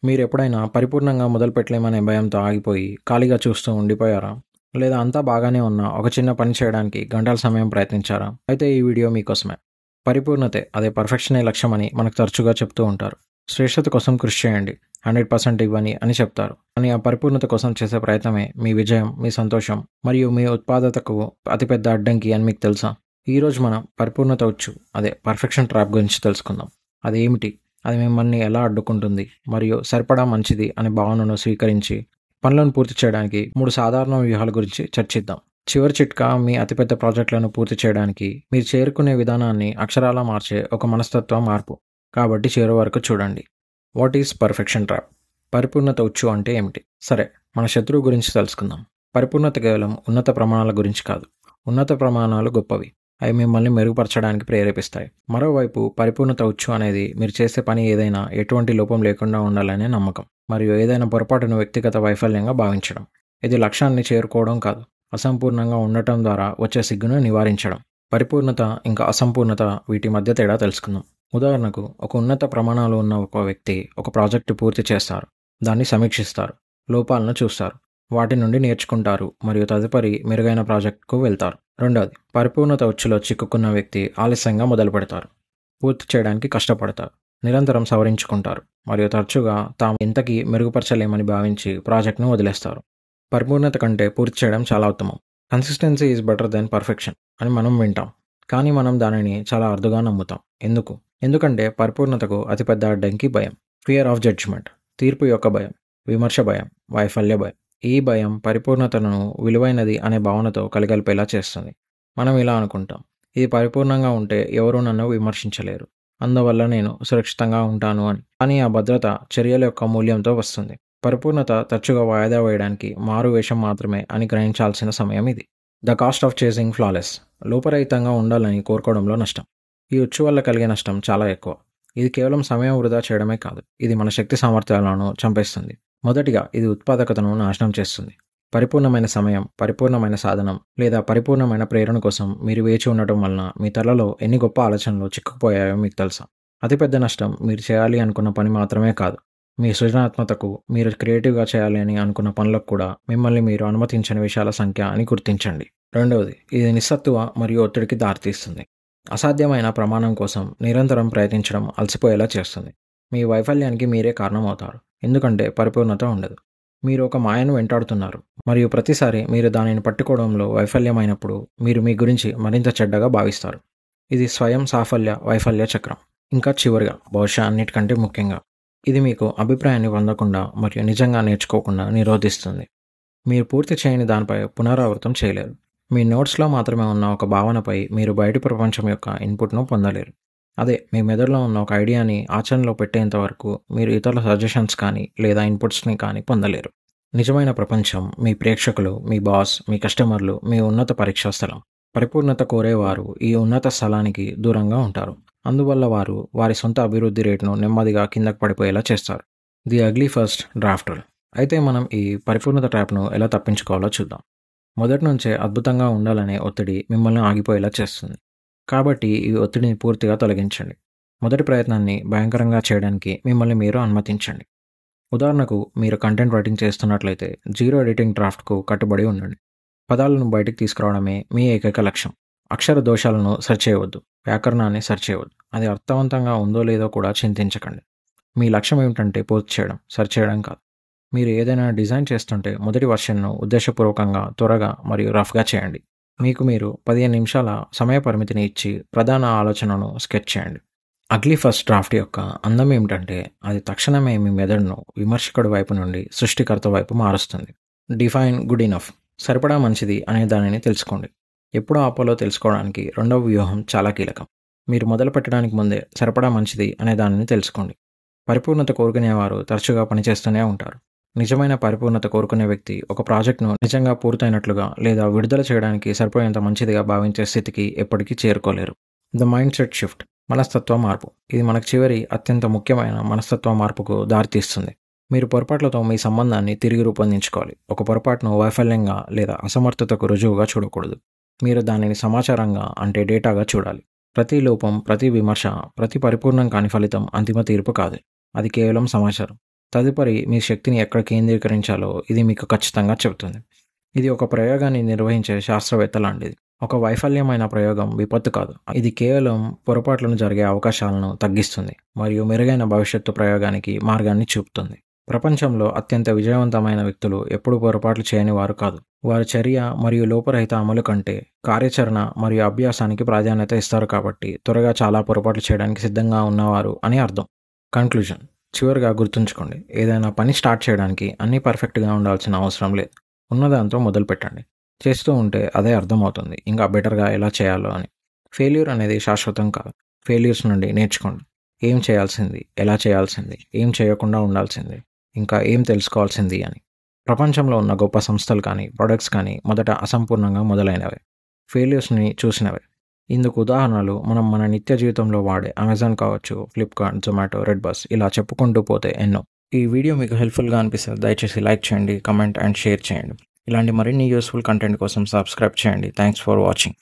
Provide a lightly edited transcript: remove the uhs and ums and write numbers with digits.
మీరెప్పుడైనా పరిపూర్ణంగా మొదలుపెట్టలేమనే భయంతో ఆగిపోయి, ఖాళీగా చూస్తూ ఉండిపోయారా? లేదా అంతా బాగానే ఉన్నా ఒక చిన్న పని చేయడానికి గంటల సమయం ప్రయత్నించారా? అయితే ఈ వీడియో మీకోసమే. పరిపూర్ణతే అదే పర్ఫెక్షనే లక్ష్యమని మనకు తరచుగా చెప్తూ ఉంటారు. శ్రేష్ఠత కోసం కృషి చేయండి, 100% ఇవ్వని అని చెప్తారు. కానీ ఆ పరిపూర్ణత కోసం చేసే ప్రయత్నమే మీ విజయం, మీ సంతోషం మరియు మీ ఉత్పాదకతకు అతిపెద్ద అడ్డంకి అని మీకు తెలుసా? ఈరోజు మనం పరిపూర్ణత వచ్చు అదే పర్ఫెక్షన్ ట్రాప్ గురించి తెలుసుకుందాం. అదేమిటి? అది మిమ్మల్ని ఎలా అడ్డుకుంటుంది మరియు సరిపడా మంచిది అనే భావనను స్వీకరించి పనులను పూర్తి చేయడానికి 3 సాధారణ వ్యూహాల గురించి చర్చిద్దాం. చివరి చిట్కా మీ అతిపెద్ద ప్రాజెక్టులను పూర్తి చేయడానికి మీరు చేరుకునే విధానాన్ని అక్షరాలా మార్చే ఒక మనస్తత్వ మార్పు. కాబట్టి చివరి వరకు చూడండి. What is perfection trap? పరిపూర్ణత వచ్చు అంటే ఏమిటి? సరే, మన శత్రువు గురించి తెలుసుకుందాం. పరిపూర్ణత కేవలం ఉన్నత ప్రమాణాల గురించి కాదు. ఉన్నత ప్రమాణాలు గొప్పవి, అవి మిమ్మల్ని మెరుగుపరచడానికి ప్రేరేపిస్తాయి. మరోవైపు పరిపూర్ణత వచ్చు అనేది మీరు చేసే పని ఏదైనా ఎటువంటి లోపం లేకుండా ఉండాలనే నమ్మకం మరియు ఏదైనా పొరపాటును వ్యక్తిగత వైఫల్యంగా భావించడం. ఇది లక్ష్యాన్ని చేరుకోవడం కాదు, అసంపూర్ణంగా ఉండటం ద్వారా వచ్చే సిగ్గును నివారించడం. పరిపూర్ణత ఇంకా అసంపూర్ణత, వీటి మధ్య తేడా తెలుసుకుందాం. ఉదాహరణకు, ఒక ఉన్నత ప్రమాణాలు ఉన్న ఒక వ్యక్తి ఒక ప్రాజెక్టు పూర్తి చేస్తారు, దాన్ని సమీక్షిస్తారు, లోపాలను చూస్తారు, వాటి నుండి నేర్చుకుంటారు మరియు తదుపరి మెరుగైన ప్రాజెక్టుకు వెళ్తారు. రెండవది, పరిపూర్ణత ఉచ్చులో చిక్కుకున్న వ్యక్తి ఆలస్యంగా మొదలు పెడతారు, పూర్తి చేయడానికి కష్టపడతారు, నిరంతరం సవరించుకుంటారు మరియు తరచుగా తాము ఇంతకీ మెరుగుపరచలేమని భావించి ప్రాజెక్ట్ను వదిలేస్తారు. పరిపూర్ణత కంటే పూర్తి చేయడం చాలా ఉత్తమం. Consistency is better than perfection అని మనం వింటాం, కానీ మనం దానిని చాలా అరుదుగా నమ్ముతాం. ఎందుకంటే పరిపూర్ణతకు అతిపెద్ద అడ్డంకి భయం. ఫియర్ ఆఫ్ జడ్జ్మెంట్, తీర్పు యొక్క భయం, విమర్శ భయం, వైఫల్య భయం. ఈ భయం పరిపూర్ణతను విలువైనది అనే భావనతో కలిగలిపేలా చేస్తుంది. మనం ఇలా అనుకుంటాం, ఇది పరిపూర్ణంగా ఉంటే ఎవరూ నన్ను విమర్శించలేరు, అందువల్ల నేను సురక్షితంగా ఉంటాను అని. కానీ ఆ భద్రత చర్యల యొక్క మూల్యంతో వస్తుంది. పరిపూర్ణత తరచుగా వాయిదా వేయడానికి మారు వేషం మాత్రమే అని గ్రహించాల్సిన సమయం ఇది. The cost of chasing flawless, లోపరహితంగా ఉండాలని కోరుకోవడంలో నష్టం. ఈ ఉచ్చు వల్ల కలిగే నష్టం చాలా ఎక్కువ. ఇది కేవలం సమయం వృధా చేయడమే కాదు, ఇది మన శక్తి సామర్థ్యాలను చంపేస్తుంది. మొదటిగా, ఇది ఉత్పాదకతను నాశనం చేస్తుంది. పరిపూర్ణమైన సమయం, పరిపూర్ణమైన సాధనం లేదా పరిపూర్ణమైన ప్రేరణ కోసం మీరు వేచి ఉండటం వలన మీ తలలో ఎన్ని గొప్ప ఆలోచనలు చిక్కుకుపోయాయో మీకు తెలుసా? అతిపెద్ద నష్టం మీరు చేయాలి అనుకున్న పని మాత్రమే కాదు, మీ సృజనాత్మకతకు, మీరు క్రియేటివ్గా చేయాలి అని అనుకున్న పనులకు కూడా మిమ్మల్ని మీరు అనుమతించని విషయాల సంఖ్య అని గుర్తించండి. రెండవది, ఇది నిస్సత్తువ మరియు ఒత్తిడికి దారితీస్తుంది. అసాధ్యమైన ప్రమాణం కోసం నిరంతరం ప్రయత్నించడం అలసిపోయేలా చేస్తుంది. మీ వైఫల్యానికి మీరే కారణమవుతారు, ఎందుకంటే పరిపూర్ణత ఉండదు. మీరు ఒక మాయను వెంటాడుతున్నారు మరియు ప్రతిసారి మీరు దానిని పట్టుకోవడంలో వైఫల్యమైనప్పుడు మీరు మీ గురించి మరింత చెడ్డగా భావిస్తారు. ఇది స్వయం సాఫల్య వైఫల్య చక్రం. ఇంకా చివరిగా, బహుశా అన్నిటికంటే ముఖ్యంగా, ఇది మీకు అభిప్రాయాన్ని పొందకుండా మరియు నిజంగా నేర్చుకోకుండా నిరోధిస్తుంది. మీరు పూర్తి చేయని దానిపై పునరావృతం చేయలేరు. మీ నోట్స్లో మాత్రమే ఉన్న ఒక భావనపై మీరు బయటి ప్రపంచం యొక్క ఇన్పుట్ను పొందలేరు. అదే, మీ మెదడులో ఉన్న ఒక ఐడియాని ఆచరణలో పెట్టేంత వరకు మీరు ఇతరుల సజెషన్స్ కానీ లేదా ఇన్పుట్స్ని కానీ పొందలేరు. నిజమైన ప్రపంచం మీ ప్రేక్షకులు, మీ బాస్, మీ కస్టమర్లు, మీ ఉన్నత పరీక్షా స్థలం. పరిపూర్ణత కోరేవారు ఈ ఉన్నత స్థలానికి దూరంగా ఉంటారు, అందువల్ల వారు వారి సొంత అభివృద్ధి రేటును నెమ్మదిగా కిందకు పడిపోయేలా చేస్తారు. The ugly first draft rule. అయితే మనం ఈ పరిపూర్ణత ట్రాప్ను ఎలా తప్పించుకోవాలో చూద్దాం. మొదటి నుంచే అద్భుతంగా ఉండాలనే ఒత్తిడి మిమ్మల్ని ఆగిపోయేలా చేస్తుంది. కాబట్టి ఈ ఒత్తిడిని పూర్తిగా తొలగించండి. మొదటి ప్రయత్నాన్ని భయంకరంగా చేయడానికి మిమ్మల్ని మీరు అనుమతించండి. ఉదాహరణకు, మీరు కంటెంట్ రైటింగ్ చేస్తున్నట్లయితే జీరో ఎడిటింగ్ డ్రాఫ్ట్కు కట్టుబడి ఉండండి. పదాలను బయటికి తీసుకురావడమే మీ ఏకైక లక్ష్యం. అక్షర దోషాలను సరిచేయవద్దు, వ్యాకరణాన్ని సరిచేయవద్దు, అది అర్థవంతంగా ఉందో లేదో కూడా చింతించకండి. మీ లక్ష్యం ఏమిటంటే పూర్తి చేయడం, సరిచేయడం కాదు. మీరు ఏదైనా డిజైన్ చేస్తుంటే మొదటి వర్షన్ను ఉద్దేశపూర్వకంగా త్వరగా మరియు రఫ్గా చేయండి. మీకు మీరు 15 నిమిషాల సమయ పరిమితిని ఇచ్చి ప్రధాన ఆలోచనను స్కెచ్ చేయండి. అగ్లీ ఫస్ట్ డ్రాఫ్ట్ యొక్క అందం ఏమిటంటే అది తక్షణమే మీ మెదడును విమర్శకుడి వైపు నుండి సృష్టికర్త వైపు మారుస్తుంది. డిఫైన్ గుడ్ ఇనఫ్, సరిపడా మంచిది అనే దానిని తెలుసుకోండి. ఎప్పుడు ఆపాలో తెలుసుకోవడానికి రెండవ వ్యూహం చాలా కీలకం. మీరు మొదలు పెట్టడానికి ముందే సరిపడా మంచిది అనే దానిని తెలుసుకోండి. పరిపూర్ణత కోరుకునేవారు తరచుగా పనిచేస్తూనే ఉంటారు. నిజమైన పరిపూర్ణత కోరుకునే వ్యక్తి ఒక ప్రాజెక్ట్ను నిజంగా పూర్తయినట్లుగా లేదా విడుదల చేయడానికి సరిపోయేంత మంచిదిగా భావించే స్థితికి ఎప్పటికీ చేరుకోలేరు. ద మైండ్ సెట్ షిఫ్ట్, మనస్తత్వ మార్పు. ఇది మనకు చివరి అత్యంత ముఖ్యమైన మనస్తత్వ మార్పుకు దారితీస్తుంది. మీరు పొరపాట్లతో మీ సంబంధాన్ని తిరిగి రూపొందించుకోవాలి. ఒక పొరపాటును వైఫల్యంగా లేదా అసమర్థతకు రుజువుగా చూడకూడదు. మీరు దానిని సమాచారంగా, అంటే డేటాగా చూడాలి. ప్రతి లోపం, ప్రతి విమర్శ, ప్రతి పరిపూర్ణం కాని ఫలితం అంతిమ తీర్పు కాదు, అది కేవలం సమాచారం. తదుపరి మీ శక్తిని ఎక్కడ కేంద్రీకరించాలో ఇది మీకు ఖచ్చితంగా చెబుతుంది. ఇది ఒక ప్రయోగాన్ని నిర్వహించే శాస్త్రవేత్త లాంటిది. ఒక వైఫల్యమైన ప్రయోగం విపత్తు కాదు. ఇది కేవలం పొరపాట్లను జరిగే అవకాశాలను తగ్గిస్తుంది మరియు మెరుగైన భవిష్యత్తు ప్రయోగానికి మార్గాన్ని చూపుతుంది. ప్రపంచంలో అత్యంత విజయవంతమైన వ్యక్తులు ఎప్పుడూ పొరపాట్లు చేయని వారు కాదు. వారి చర్య మరియు లోపరహిత అమలు కంటే కార్యాచరణ మరియు అభ్యాసానికి ప్రాధాన్యత ఇస్తారు కాబట్టి త్వరగా చాలా పొరపాట్లు చేయడానికి సిద్ధంగా ఉన్నవారు అని అర్థం. కన్క్లూజన్: చివరిగా గుర్తుంచుకోండి, ఏదైనా పని స్టార్ట్ చేయడానికి అన్నీ పర్ఫెక్ట్గా ఉండాల్సిన అవసరం లేదు. ఉన్నదాంతో మొదలు పెట్టండి. చేస్తూ ఉంటే అదే అర్థమవుతుంది ఇంకా బెటర్గా ఎలా చేయాలో అని. ఫెయిల్యూర్ అనేది శాశ్వతం కాదు. ఫెయిల్యూర్స్ నుండి నేర్చుకోండి. ఏం చేయాల్సింది, ఎలా చేయాల్సింది, ఏం చేయకుండా ఉండాల్సింది, ఇంకా ఏం తెలుసుకోవాల్సింది అని. ప్రపంచంలో ఉన్న గొప్ప సంస్థలు కానీ ప్రొడక్ట్స్ కానీ మొదట అసంపూర్ణంగా మొదలైనవే, ఫెయిల్యూర్స్ని చూసినవే. ఇందుకు ఉదాహరణలు మనం మన నిత్య జీవితంలో వాడే అమెజాన్ కావచ్చు, ఫ్లిప్కార్ట్, జొమాటో, రెడ్ బస్ ఇలా చెప్పుకుంటూ పోతే ఎన్నో. ఈ వీడియో మీకు హెల్ప్ఫుల్గా అనిపిస్తే దయచేసి లైక్ చేయండి, కమెంట్ అండ్ షేర్ చేయండి. ఇలాంటి మరిన్ని యూస్ఫుల్ కంటెంట్ కోసం సబ్స్క్రైబ్ చేయండి. Thanks for watching.